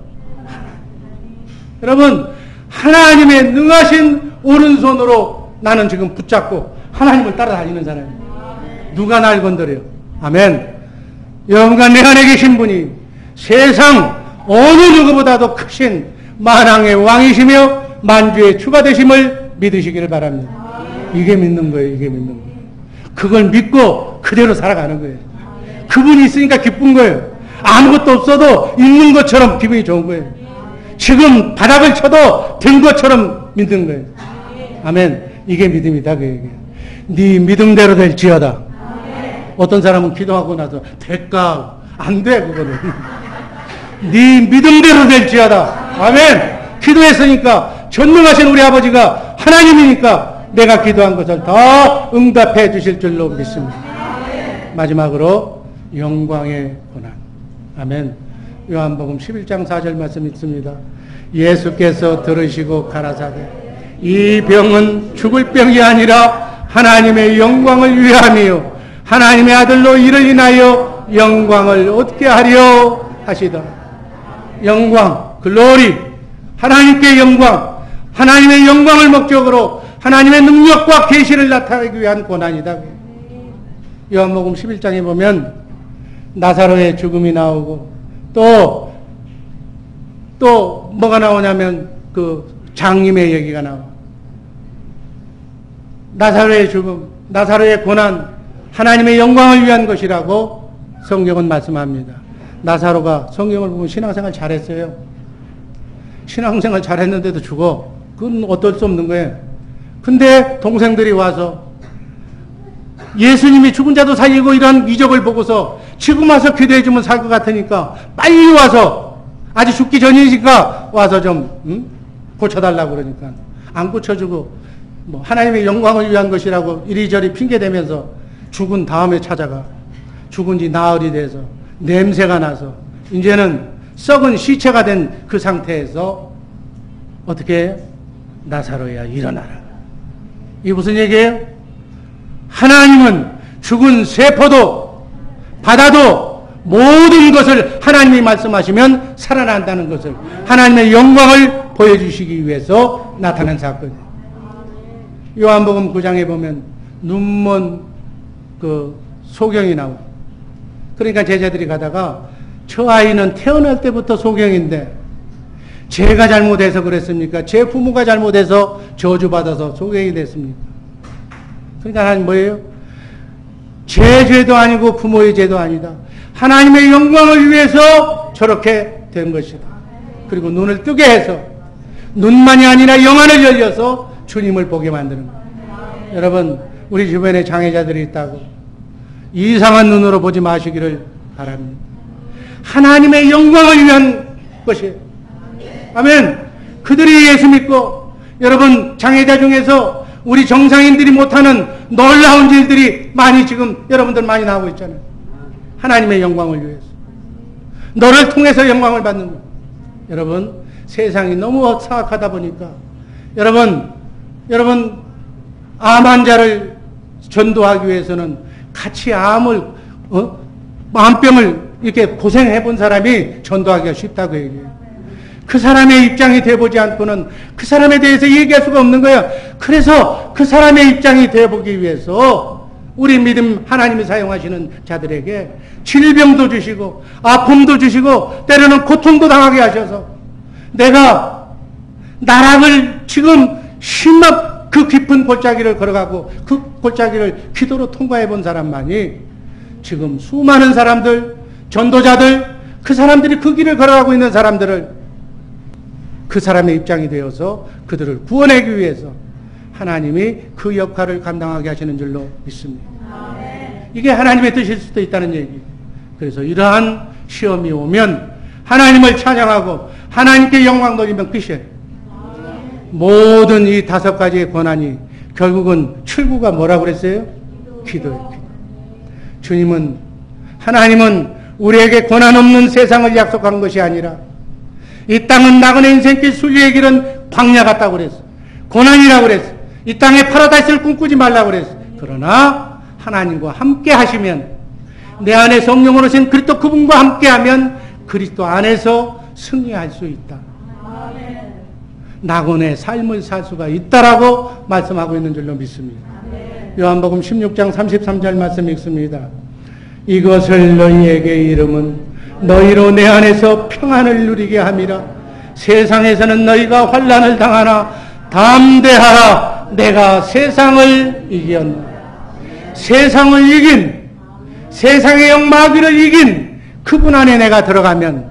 여러분 하나님의 능하신 오른손으로 나는 지금 붙잡고 하나님을 따라다니는 사람입니다. 누가 날 건드려요? 아멘. 여러분과 내 안에 계신 분이 세상 어느 누구보다도 크신 만왕의 왕이시며 만주의 주가 되심을 믿으시기를 바랍니다. 이게 믿는 거예요. 이게 믿는 거예요. 그걸 믿고 그대로 살아가는 거예요. 그분이 있으니까 기쁜 거예요. 아무것도 없어도 있는 것처럼 기분이 좋은 거예요. 지금 바닥을 쳐도 된 것처럼 믿는 거예요. 아멘. 이게 믿음이다 그 얘기예요. 네 믿음대로 될지어다. 어떤 사람은 기도하고 나서 될까? 안 돼 그거는. 네 믿음대로 될지어다. 아멘. 기도했으니까 전능하신 우리 아버지가 하나님이니까 내가 기도한 것을 다 응답해 주실 줄로 믿습니다. 마지막으로 영광의 고난. 아멘. 요한복음 11장 4절 말씀 있습니다. 예수께서 들으시고 가라사대 이 병은 죽을 병이 아니라 하나님의 영광을 위함이요 하나님의 아들로 이를 인하여 영광을 얻게 하려 하시더라. 영광, 글로리, 하나님께 영광, 하나님의 영광을 목적으로 하나님의 능력과 계시를 나타내기 위한 고난이다. 요한복음 11장에 보면 나사로의 죽음이 나오고 또 뭐가 나오냐면 그 장님의 얘기가 나와. 나사로의 죽음, 나사로의 고난, 하나님의 영광을 위한 것이라고 성경은 말씀합니다. 나사로가 성경을 보면 신앙생활 잘했어요. 신앙생활 잘했는데도 죽어. 그건 어쩔 수 없는 거예요. 근데 동생들이 와서 예수님이 죽은 자도 살리고 이런 이적을 보고서 지금 와서 기도해 주면 살 것 같으니까 빨리 와서 아직 죽기 전이니까 와서 좀 고쳐달라고 그러니까 안 고쳐주고 뭐 하나님의 영광을 위한 것이라고 이리저리 핑계대면서 죽은 다음에 찾아가. 죽은 지 나흘이 돼서 냄새가 나서 이제는 썩은 시체가 된 그 상태에서 어떻게 해요? 나사로야 일어나라. 이게 무슨 얘기예요? 하나님은 죽은 세포도 바다도 모든 것을 하나님이 말씀하시면 살아난다는 것을 하나님의 영광을 보여주시기 위해서 나타난 사건이에요. 요한복음 9장에 보면 눈먼 그 소경이 나오고 그러니까 제자들이 가다가 저 아이는 태어날 때부터 소경인데 제가 잘못해서 그랬습니까? 제 부모가 잘못해서 저주받아서 소경이 됐습니까? 그러니까 하나님 뭐예요? 제 죄도 아니고 부모의 죄도 아니다. 하나님의 영광을 위해서 저렇게 된 것이다. 그리고 눈을 뜨게 해서 눈만이 아니라 영안을 열려서 주님을 보게 만드는 거예요. 여러분 우리 주변에 장애자들이 있다고 이상한 눈으로 보지 마시기를 바랍니다. 하나님의 영광을 위한 것이에요. 아멘. 그들이 예수 믿고 여러분 장애자 중에서 우리 정상인들이 못하는 놀라운 일들이 많이 지금 여러분들 많이 나오고 있잖아요. 하나님의 영광을 위해서. 너를 통해서 영광을 받는 거예요. 여러분 세상이 너무 사악하다 보니까 여러분 암 환자를 전도하기 위해서는 같이 암병을 이렇게 고생해 본 사람이 전도하기가 쉽다고 얘기해요. 그 사람의 입장이 돼보지 않고는 그 사람에 대해서 얘기할 수가 없는 거야. 그래서 그 사람의 입장이 돼보기 위해서 우리 믿음 하나님이 사용하시는 자들에게 질병도 주시고 아픔도 주시고 때로는 고통도 당하게 하셔서 내가 나락을 지금 심한 그 깊은 골짜기를 걸어가고 그 골짜기를 기도로 통과해 본 사람만이 지금 수많은 사람들, 전도자들, 그 사람들이 그 길을 걸어가고 있는 사람들을 그 사람의 입장이 되어서 그들을 구원하기 위해서 하나님이 그 역할을 감당하게 하시는 줄로 믿습니다. 이게 하나님의 뜻일 수도 있다는 얘기. 그래서 이러한 시험이 오면 하나님을 찬양하고 하나님께 영광 돌리면 끝이에요. 모든 이 5가지의 고난이 결국은 출구가 뭐라고 그랬어요? 기도예요. 기도. 주님은, 하나님은 우리에게 고난 없는 세상을 약속한 것이 아니라 이 땅은 나그네 인생길 순리의 길은 광야 같다고 그랬어. 고난이라고 그랬어. 이 땅에 파라다이스를 꿈꾸지 말라고 그랬어. 그러나 하나님과 함께 하시면, 내 안에 성령으로 오신 그리스도 그분과 함께 하면 그리스도 안에서 승리할 수 있다. 낙원의 삶을 살 수가 있다라고 말씀하고 있는 줄로 믿습니다. 요한복음 16장 33절 말씀 읽습니다. 이것을 너희에게 이름은 너희로 내 안에서 평안을 누리게 함이라. 세상에서는 너희가 환난을 당하나 담대하라. 내가 세상을 이겼노라. 세상을 이긴, 세상의 영 마귀를 이긴 그분 안에 내가 들어가면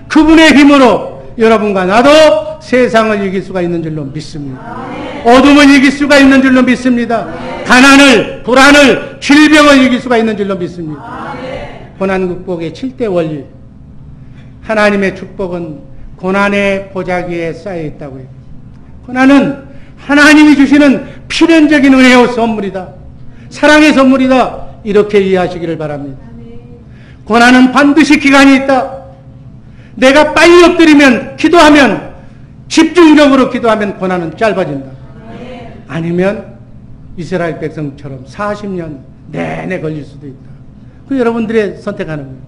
그분의 힘으로 여러분과 나도 세상을 이길 수가 있는 줄로 믿습니다. 어둠을 이길 수가 있는 줄로 믿습니다. 가난을, 불안을, 질병을 이길 수가 있는 줄로 믿습니다. 고난 극복의 7대 원리. 하나님의 축복은 고난의 보자기에 쌓여 있다고 해요. 고난은 하나님이 주시는 필연적인 은혜의 선물이다. 사랑의 선물이다. 이렇게 이해하시기를 바랍니다. 고난은 반드시 기간이 있다. 내가 빨리 엎드리면, 기도하면, 집중적으로 기도하면 고난은 짧아진다. 아니면 이스라엘 백성처럼 40년 내내 걸릴 수도 있다. 그 여러분들의 선택하는 거예요.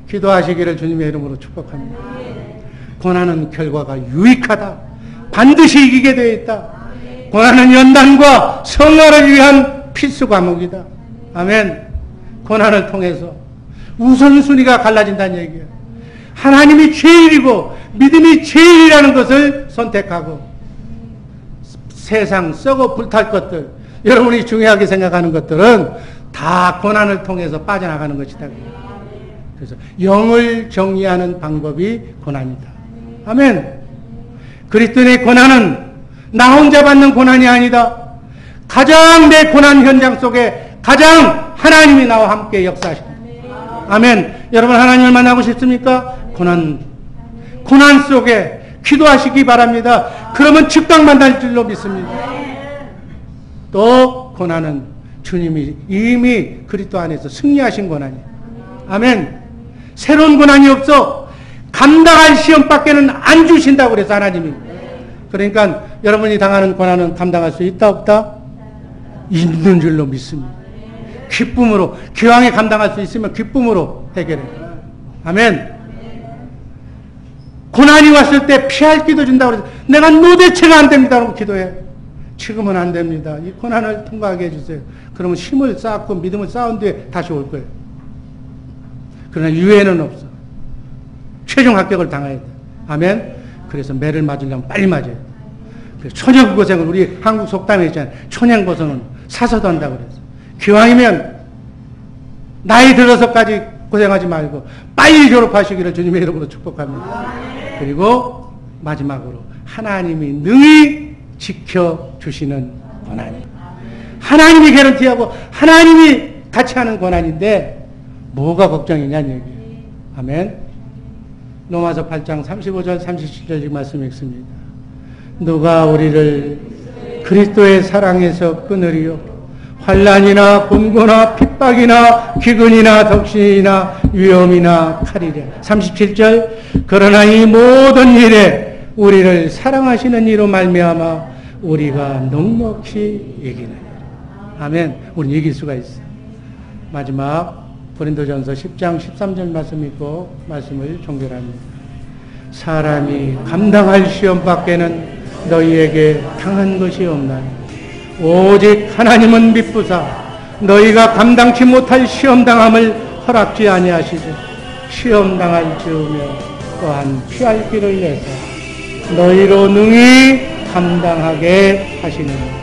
기도하시기를 주님의 이름으로 축복합니다. 고난은 결과가 유익하다. 반드시 이기게 되어 있다. 고난은 연단과 성화를 위한 필수 과목이다. 아멘. 고난을 통해서 우선순위가 갈라진다는 얘기예요. 하나님이 제일이고 믿음이 제일이라는 것을 선택하고 세상 썩어 불탈 것들, 여러분이 중요하게 생각하는 것들은 다 고난을 통해서 빠져나가는 것이다. 그래서 영을 정리하는 방법이 고난이다. 아멘. 그리스도인의 고난은 나 혼자 받는 고난이 아니다. 가장 내 고난 현장 속에 가장 하나님이 나와 함께 역사하십니다. 아멘. 여러분 하나님을 만나고 싶습니까? 고난 속에 기도하시기 바랍니다. 그러면 즉각 만날 줄로 믿습니다. 또 고난은 주님이 이미 그리스도 안에서 승리하신 고난이에요. 아멘. 새로운 고난이 없어. 감당할 시험밖에는 안 주신다고 그래서 하나님이. 그러니까 여러분이 당하는 고난은 감당할 수 있다 없다? 있는 줄로 믿습니다. 기쁨으로, 기왕에 감당할 수 있으면 기쁨으로 해결해요. 아멘. 고난이 왔을 때 피할 기도 준다고 그래서 내가 노대체가 안 됩니다. 라고 기도해. 지금은 안 됩니다. 이 고난을 통과하게 해주세요. 그러면 힘을 쌓고 믿음을 쌓은 뒤에 다시 올 거예요. 그러나 유예는 없어. 최종 합격을 당해야 돼. 아멘. 그래서 매를 맞으려면 빨리 맞아요. 초년고생을 우리 한국 속담에 있잖아요. 초년고생은 사서도 한다고 그래서. 기왕이면 나이 들어서까지 고생하지 말고 빨리 졸업하시기를 주님의 이름으로 축복합니다. 그리고 마지막으로 하나님이 능히 지켜주시는 고난이. 하나님이 개런티하고 하나님이 같이 하는 고난인데 뭐가 걱정이냐는 얘기예요. 아멘. 로마서 8장 35절 37절 말씀 읽습니다. 누가 우리를 그리스도의 사랑에서 끊으리요? 환난이나 곤고나 핍박이나 기근이나 덕신이나 위험이나 칼이랴. 37절 그러나 이 모든 일에 우리를 사랑하시는 이로 말미암아 우리가 넉넉히 이기느니라. 아멘. 우리는 이길 수가 있어. 마지막 고린도전서 10장 13절 말씀 읽고 말씀을 종결합니다. 사람이 감당할 시험밖에는 너희에게 당한 것이 없나니 오직 하나님은 미쁘사 너희가 감당치 못할 시험당함을 허락지 아니하시지 시험당할 즈음에 또한 피할 길을 내서 너희로 능히 감당하게 하시느니라.